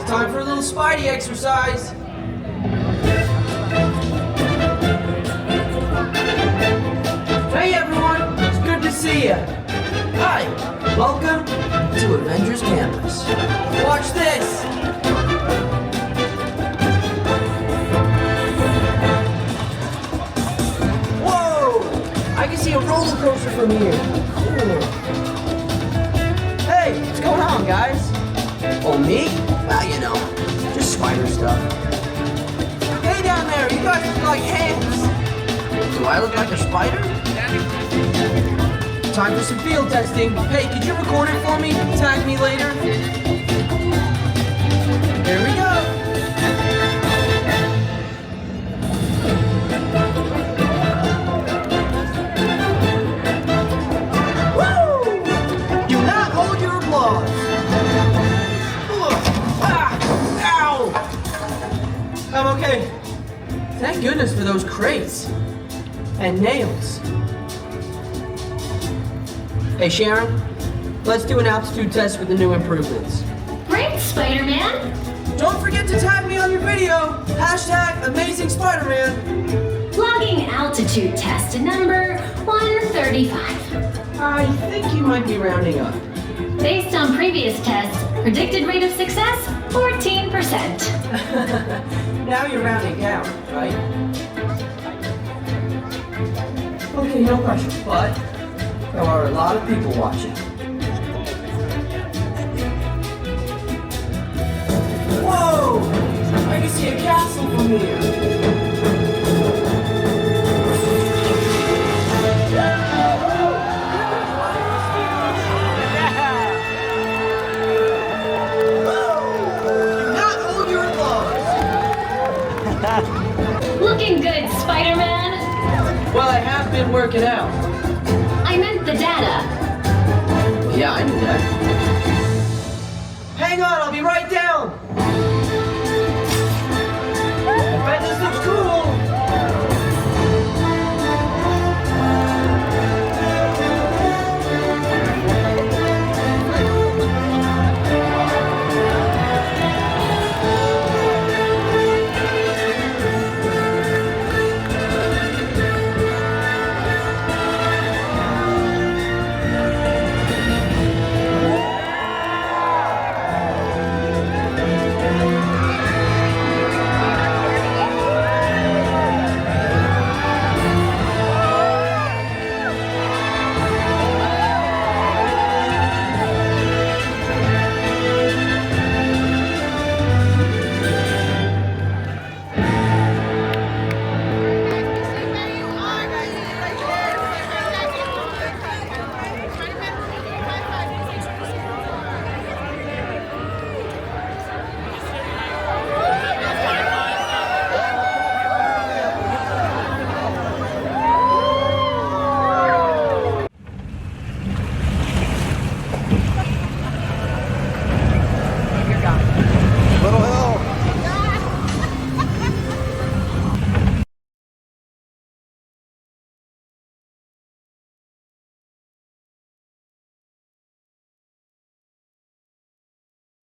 Time for a little Spidey exercise. Hey everyone, it's good to see you. Hi, welcome to Avengers Campus. Watch this. Whoa! I can see a roller coaster from here. Cool. Hey, what's going on, guys? Oh, me? Well, you know, just spider stuff. Hey down there, you guys look like hands. Do I look like a spider? Time for some field testing. Hey, could you record it for me? Tag me later. Here we go. Woo! Do not hold your applause. Ow! I'm okay. Thank goodness for those crates. And nails. Hey Sharon, let's do an altitude test with the new improvements. Great, Spider-Man. Don't forget to tag me on your video. Hashtag Amazing Spider-Man. Logging altitude test number 135. I think you might be rounding up. Based on previous tests, predicted rate of success, 14%. Now you're rounding down, right? Okay, no pressure, but there are a lot of people watching. Whoa! I can see a castle from here. Do not hold your applause. Looking good, Spider-Man. Well, I have been working out. I meant the data. Yeah, I knew that. Hang on, I'll be right down.